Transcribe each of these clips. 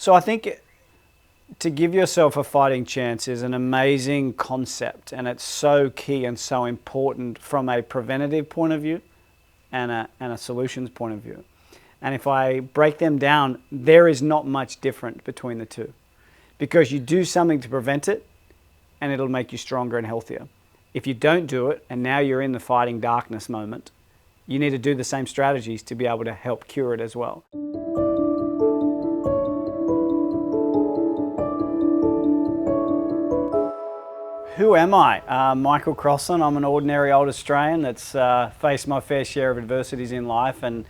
So I think to give yourself a fighting chance is an amazing concept, and it's so key and so important from a preventative point of view and a solutions point of view. And if I break them down, there is not much different between the two, because you do something to prevent it and it'll make you stronger and healthier. If you don't do it and now you're in the fighting darkness moment, you need to do the same strategies to be able to help cure it as well. Who am I? Michael Crossland. I'm an ordinary old Australian that's faced my fair share of adversities in life, and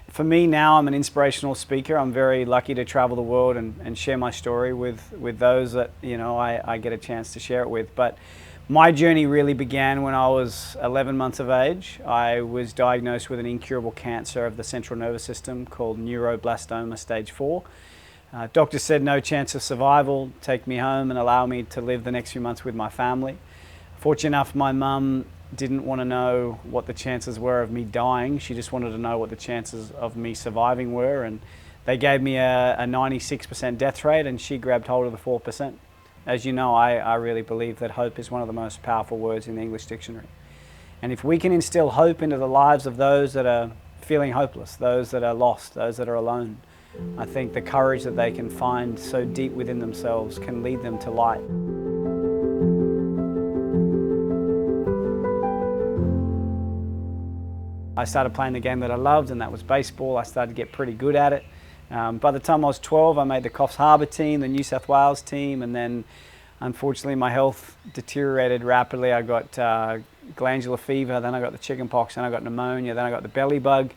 for me now I'm an inspirational speaker. I'm very lucky to travel the world and share my story with those that I get a chance to share it with. But my journey really began when I was 11 months of age. I was diagnosed with an incurable cancer of the central nervous system called neuroblastoma stage 4. Doctors said no chance of survival, take me home and allow me to live the next few months with my family. Fortunate enough, my mum didn't want to know what the chances were of me dying. She just wanted to know what the chances of me surviving were, and they gave me a 96% death rate, and she grabbed hold of the 4%. As you know, I really believe that hope is one of the most powerful words in the English dictionary. And if we can instill hope into the lives of those that are feeling hopeless, those that are lost, those that are alone, I think the courage that they can find so deep within themselves can lead them to light. I started playing the game that I loved, and that was baseball. I started to get pretty good at it. By the time I was 12, I made the Coffs Harbour team, the New South Wales team, and then unfortunately my health deteriorated rapidly. I got glandular fever, then I got the chicken pox, then I got pneumonia, then I got the belly bug.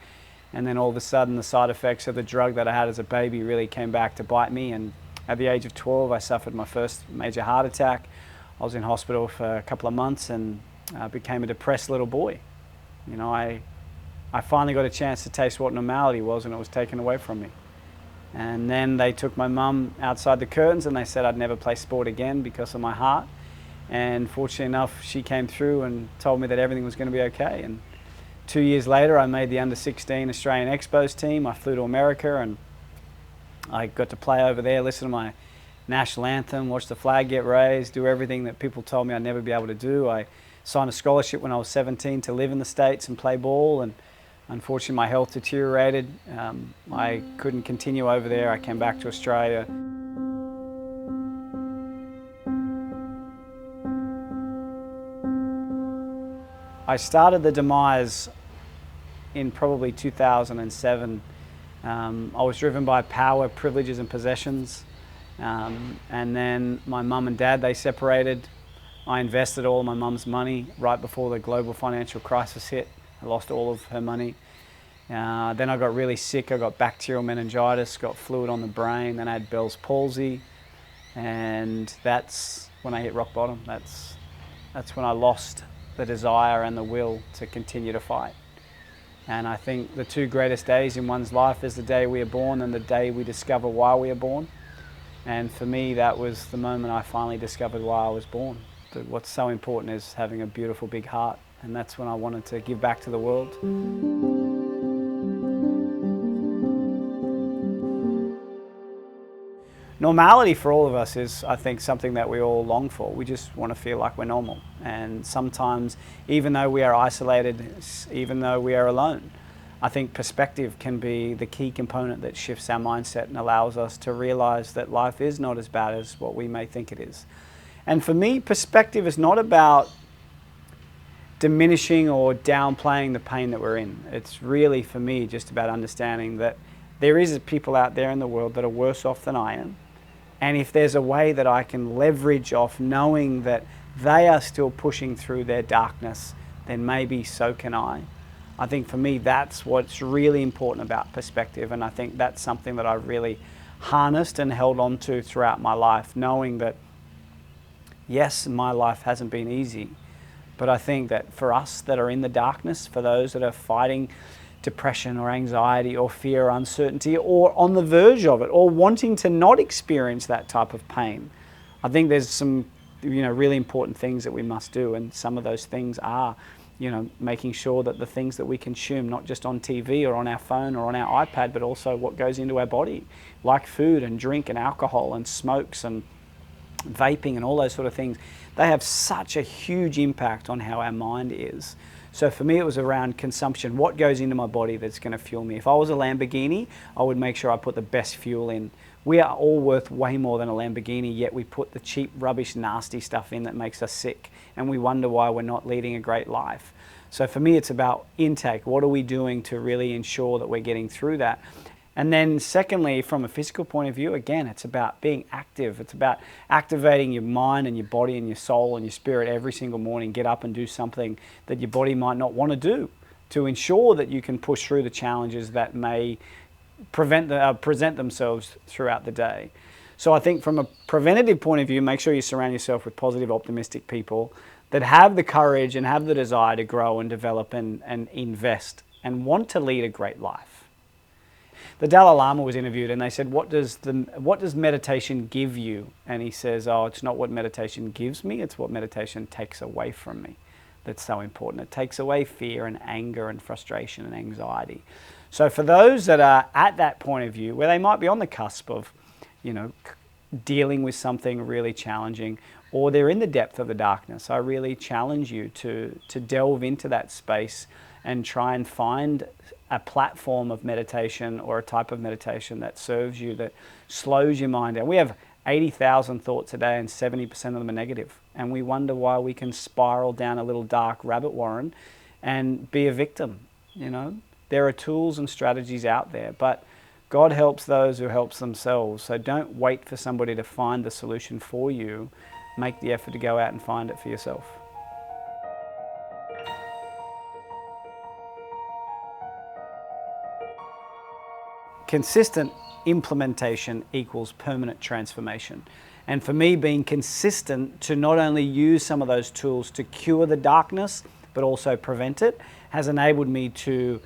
And then all of a sudden the side effects of the drug that I had as a baby really came back to bite me. And at the age of 12, I suffered my first major heart attack. I was in hospital for a couple of months and became a depressed little boy. I finally got a chance to taste what normality was, and it was taken away from me. And then they took my mum outside the curtains and they said I'd never play sport again because of my heart. And fortunately enough, she came through and told me that everything was going to be okay. And 2 years later, I made the under-16 Australian Expos team. I flew to America and I got to play over there, listen to my national anthem, watch the flag get raised, do everything that people told me I'd never be able to do. I signed a scholarship when I was 17 to live in the States and play ball, and unfortunately my health deteriorated. I couldn't continue over there. I came back to Australia. I started the demise in probably 2007. I was driven by power, privileges and possessions. And then my mum and dad, they separated. I invested all my mum's money right before the global financial crisis hit. I lost all of her money. Then I got really sick. I got bacterial meningitis, got fluid on the brain, then I had Bell's palsy. And that's when I hit rock bottom. That's when I lost the desire and the will to continue to fight. And I think the two greatest days in one's life is the day we are born and the day we discover why we are born. And for me, that was the moment I finally discovered why I was born. But what's so important is having a beautiful big heart, and that's when I wanted to give back to the world. Normality for all of us is, I think, something that we all long for. We just want to feel like we're normal. And sometimes, even though we are isolated, even though we are alone, I think perspective can be the key component that shifts our mindset and allows us to realize that life is not as bad as what we may think it is. And for me, perspective is not about diminishing or downplaying the pain that we're in. It's really, for me, just about understanding that there is people out there in the world that are worse off than I am. And if there's a way that I can leverage off knowing that they are still pushing through their darkness, then maybe so can I. I think for me, that's what's really important about perspective. And I think that's something that I've really harnessed and held on to throughout my life, knowing that, yes, my life hasn't been easy. But I think that for us that are in the darkness, for those that are fighting depression or anxiety or fear or uncertainty or on the verge of it or wanting to not experience that type of pain, I think there's some really important things that we must do, and some of those things are making sure that the things that we consume, not just on TV or on our phone or on our iPad, but also what goes into our body, like food and drink and alcohol and smokes and vaping and all those sort of things, they have such a huge impact on how our mind is. So for me, it was around consumption. What goes into my body that's going to fuel me? If I was a Lamborghini, I would make sure I put the best fuel in. We are all worth way more than a Lamborghini, yet we put the cheap, rubbish, nasty stuff in that makes us sick, and we wonder why we're not leading a great life. So for me, it's about intake. What are we doing to really ensure that we're getting through that? And then secondly, from a physical point of view, again, it's about being active. It's about activating your mind and your body and your soul and your spirit every single morning. Get up and do something that your body might not want to do to ensure that you can push through the challenges that may present themselves throughout the day. So I think from a preventative point of view, make sure you surround yourself with positive, optimistic people that have the courage and have the desire to grow and develop and invest and want to lead a great life. The Dalai Lama was interviewed and they said, what does meditation give you? And he says, oh, it's not what meditation gives me, it's what meditation takes away from me. That's so important. It takes away fear and anger and frustration and anxiety. So for those that are at that point of view, where they might be on the cusp of, dealing with something really challenging, or they're in the depth of the darkness, I really challenge you to delve into that space and try and find a platform of meditation or a type of meditation that serves you, that slows your mind down. We have 80,000 thoughts a day and 70% of them are negative. And we wonder why we can spiral down a little dark rabbit warren and be a victim. There are tools and strategies out there, but God helps those who helps themselves. So don't wait for somebody to find the solution for you. Make the effort to go out and find it for yourself. Consistent implementation equals permanent transformation. And for me, being consistent to not only use some of those tools to cure the darkness, but also prevent it, has enabled me to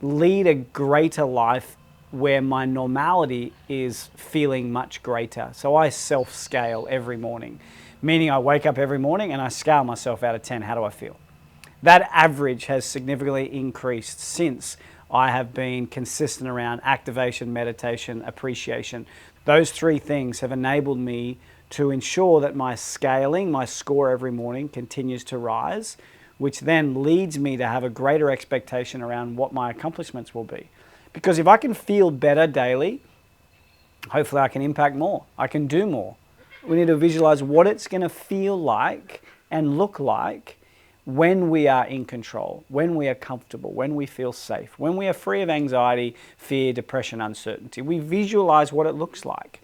lead a greater life where my normality is feeling much greater. So I self-scale every morning, meaning I wake up every morning and I scale myself out of 10. How do I feel? That average has significantly increased since I have been consistent around activation, meditation, appreciation. Those three things have enabled me to ensure that my scaling, my score every morning continues to rise, which then leads me to have a greater expectation around what my accomplishments will be. Because if I can feel better daily, hopefully I can impact more. I can do more. We need to visualize what it's going to feel like and look like when we are in control, when we are comfortable, when we feel safe, when we are free of anxiety, fear, depression, uncertainty. We visualize what it looks like.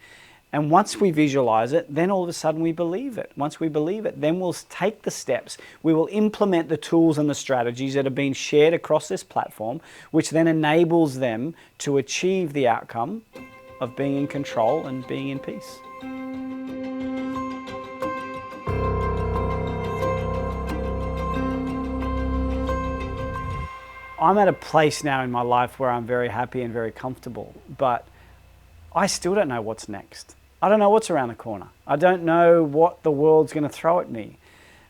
And once we visualize it, then all of a sudden we believe it. Once we believe it, then we'll take the steps. We will implement the tools and the strategies that have been shared across this platform, which then enables them to achieve the outcome of being in control and being in peace. I'm at a place now in my life where I'm very happy and very comfortable, but I still don't know what's next. I don't know what's around the corner. I don't know what the world's going to throw at me.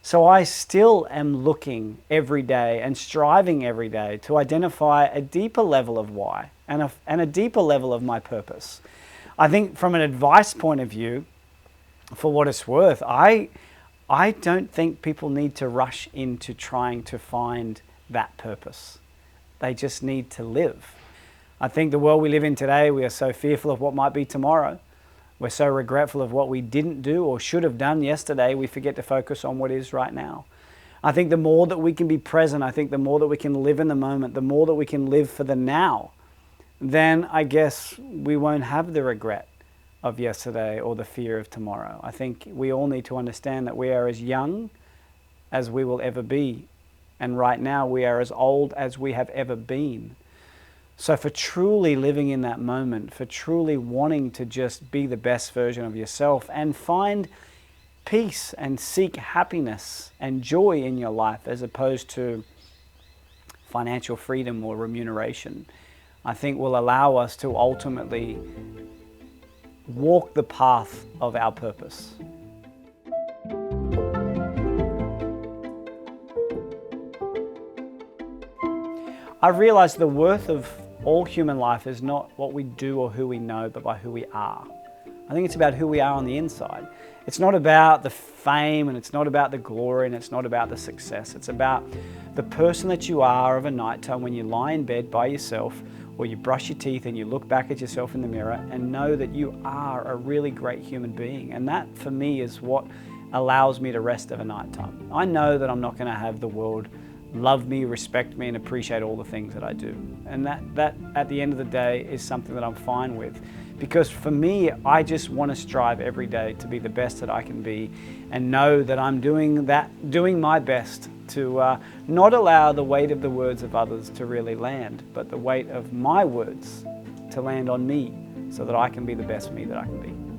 So I still am looking every day and striving every day to identify a deeper level of why and a deeper level of my purpose. I think from an advice point of view, for what it's worth, I don't think people need to rush into trying to find that purpose. They just need to live. I think the world we live in today, we are so fearful of what might be tomorrow. We're so regretful of what we didn't do or should have done yesterday, we forget to focus on what is right now. I think the more that we can be present, I think the more that we can live in the moment, the more that we can live for the now, then I guess we won't have the regret of yesterday or the fear of tomorrow. I think we all need to understand that we are as young as we will ever be. And right now we are as old as we have ever been. So for truly living in that moment, for truly wanting to just be the best version of yourself and find peace and seek happiness and joy in your life as opposed to financial freedom or remuneration, I think will allow us to ultimately walk the path of our purpose. I've realized the worth of all human life is not what we do or who we know, but by who we are. I think it's about who we are on the inside. It's not about the fame, and it's not about the glory, and it's not about the success. It's about the person that you are of a nighttime when you lie in bed by yourself, or you brush your teeth and you look back at yourself in the mirror and know that you are a really great human being. And that, for me, is what allows me to rest of a nighttime. I know that I'm not going to have the world love me, respect me, and appreciate all the things that I do. And that at the end of the day is something that I'm fine with. Because for me, I just want to strive every day to be the best that I can be, and know that I'm doing my best to not allow the weight of the words of others to really land, but the weight of my words to land on me, so that I can be the best me that I can be.